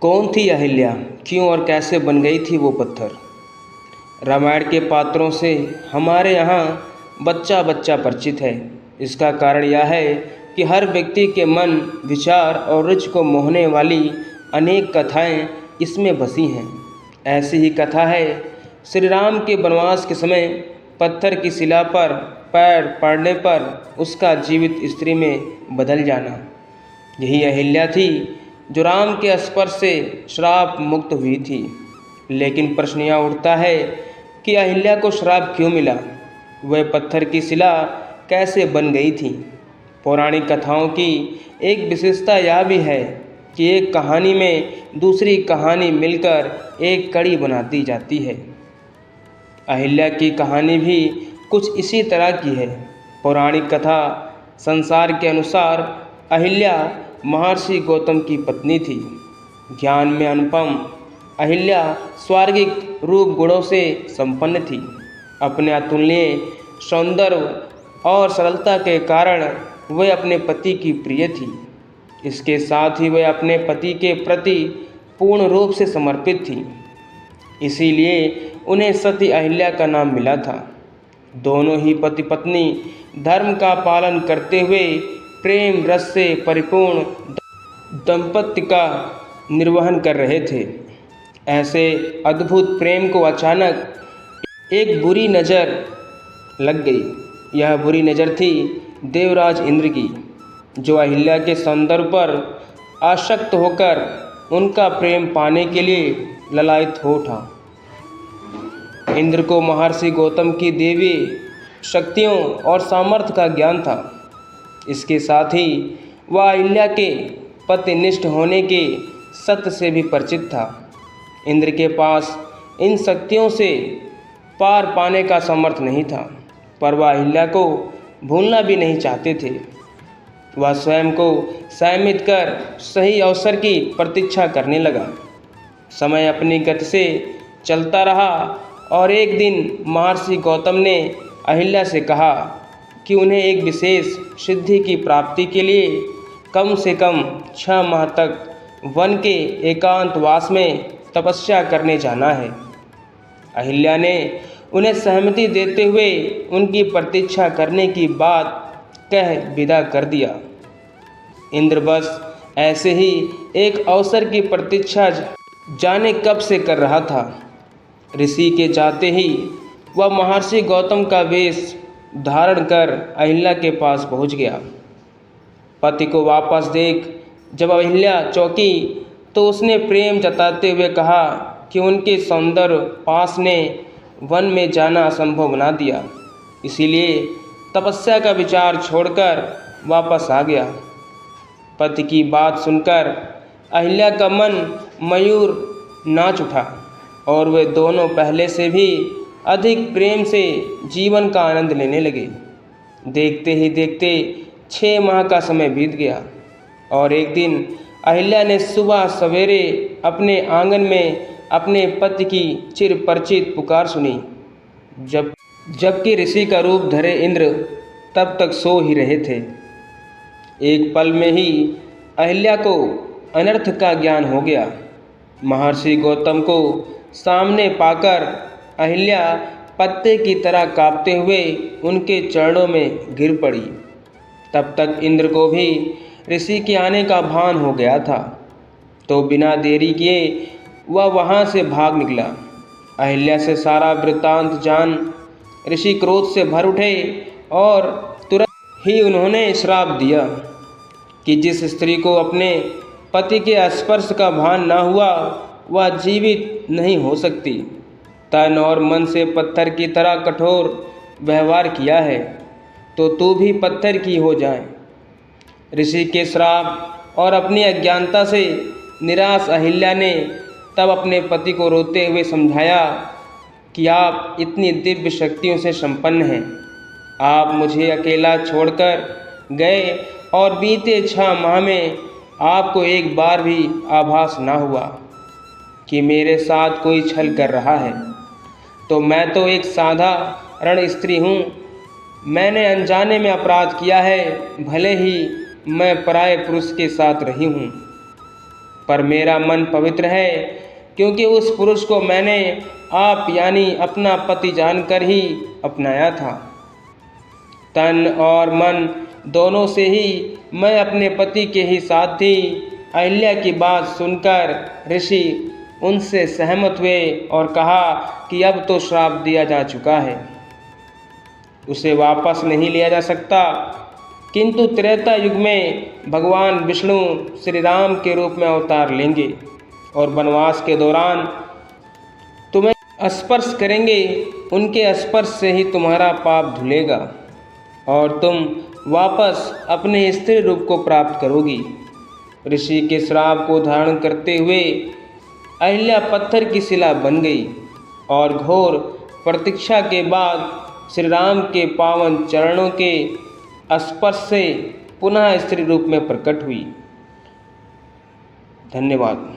कौन थी अहिल्या, क्यों और कैसे बन गई थी वो पत्थर। रामायण के पात्रों से हमारे यहाँ बच्चा बच्चा परिचित है। इसका कारण यह है कि हर व्यक्ति के मन, विचार और रुचि को मोहने वाली अनेक कथाएं इसमें बसी हैं। ऐसी ही कथा है श्री राम के वनवास के समय पत्थर की शिला पर पैर पड़ने पर उसका जीवित स्त्री में बदल जाना। यही अहिल्या थी जो राम के स्पर्श से श्राप मुक्त हुई थी। लेकिन प्रश्न यह उठता है कि अहिल्या को श्राप क्यों मिला, वह पत्थर की शिला कैसे बन गई थी। पौराणिक कथाओं की एक विशेषता यह भी है कि एक कहानी में दूसरी कहानी मिलकर एक कड़ी बनाती जाती है। अहिल्या की कहानी भी कुछ इसी तरह की है। पौराणिक कथा संसार के अनुसार अहिल्या महर्षि गौतम की पत्नी थी। ज्ञान में अनुपम अहिल्या स्वर्गिक रूप गुणों से संपन्न थी। अपने अतुलनीय सौंदर्य और सरलता के कारण वह अपने पति की प्रिय थी। इसके साथ ही वह अपने पति के प्रति पूर्ण रूप से समर्पित थी। इसीलिए उन्हें सती अहिल्या का नाम मिला था। दोनों ही पति पत्नी धर्म का पालन करते हुए प्रेम रस से परिपूर्ण दाम्पत्य का निर्वहन कर रहे थे। ऐसे अद्भुत प्रेम को अचानक एक बुरी नज़र लग गई। यह बुरी नज़र थी देवराज इंद्र की, जो अहिल्या के सौंदर्य पर आसक्त होकर उनका प्रेम पाने के लिए ललायत हो उठा। इंद्र को महर्षि गौतम की देवी शक्तियों और सामर्थ्य का ज्ञान था। इसके साथ ही वह अहिल्या के पतिनिष्ठ होने के सत्य से भी परिचित था। इंद्र के पास इन शक्तियों से पार पाने का सामर्थ्य नहीं था, पर वह अहिल्या को भूलना भी नहीं चाहते थे। वह स्वयं को संयमित कर सही अवसर की प्रतीक्षा करने लगा। समय अपनी गति से चलता रहा और एक दिन महर्षि गौतम ने अहिल्या से कहा कि उन्हें एक विशेष सिद्धि की प्राप्ति के लिए कम से कम 6 माह तक वन के एकांतवास में तपस्या करने जाना है। अहिल्या ने उन्हें सहमति देते हुए उनकी प्रतीक्षा करने की बात कह विदा कर दिया। इंद्र बस ऐसे ही एक अवसर की प्रतीक्षा जाने कब से कर रहा था। ऋषि के जाते ही वह महर्षि गौतम का वेश धारण कर अहिल्या के पास पहुंच गया। पति को वापस देख जब अहिल्या चौंकी तो उसने प्रेम जताते हुए कहा कि उनके सौंदर्य पास ने वन में जाना असंभव बना दिया, इसीलिए तपस्या का विचार छोड़कर वापस आ गया। पति की बात सुनकर अहिल्या का मन मयूर नाच उठा और वे दोनों पहले से भी अधिक प्रेम से जीवन का आनंद लेने लगे। देखते ही देखते 6 माह का समय बीत गया और एक दिन अहिल्या ने सुबह सवेरे अपने आंगन में अपने पति की चिर परिचित पुकार सुनी। जबकि ऋषि का रूप धरे इंद्र तब तक सो ही रहे थे। एक पल में ही अहिल्या को अनर्थ का ज्ञान हो गया। महर्षि गौतम को सामने पाकर अहिल्या पत्ते की तरह कांपते हुए उनके चरणों में गिर पड़ी। तब तक इंद्र को भी ऋषि के आने का भान हो गया था, तो बिना देरी किए वह वहाँ से भाग निकला। अहिल्या से सारा वृत्तांत जान ऋषि क्रोध से भर उठे और तुरंत ही उन्होंने श्राप दिया कि जिस स्त्री को अपने पति के स्पर्श का भान न हुआ वह जीवित नहीं हो सकती। तन और मन से पत्थर की तरह कठोर व्यवहार किया है तो तू भी पत्थर की हो जाए। ऋषि के श्राप और अपनी अज्ञानता से निराश अहिल्या ने तब अपने पति को रोते हुए समझाया कि आप इतनी दिव्य शक्तियों से संपन्न हैं, आप मुझे अकेला छोड़कर गए और बीते 6 माह में आपको एक बार भी आभास ना हुआ कि मेरे साथ कोई छल कर रहा है। तो मैं तो एक साधारण स्त्री हूँ, मैंने अनजाने में अपराध किया है, भले ही मैं पराये पुरुष के साथ रही हूँ, पर मेरा मन पवित्र है, क्योंकि उस पुरुष को मैंने आप यानी अपना पति जानकर ही अपनाया था। तन और मन दोनों से ही मैं अपने पति के ही साथ थी। अहिल्या की बात सुनकर ऋषि उनसे सहमत हुए और कहा कि अब तो श्राप दिया जा चुका है, उसे वापस नहीं लिया जा सकता, किंतु त्रेता युग में भगवान विष्णु श्री राम के रूप में अवतार लेंगे और वनवास के दौरान तुम्हें स्पर्श करेंगे। उनके स्पर्श से ही तुम्हारा पाप धुलेगा और तुम वापस अपने स्त्री रूप को प्राप्त करोगी। ऋषि के श्राप को धारण करते हुए अहिल्या पत्थर की शिला बन गई और घोर प्रतीक्षा के बाद श्री राम के पावन चरणों के स्पर्श से पुनः स्त्री रूप में प्रकट हुई। धन्यवाद।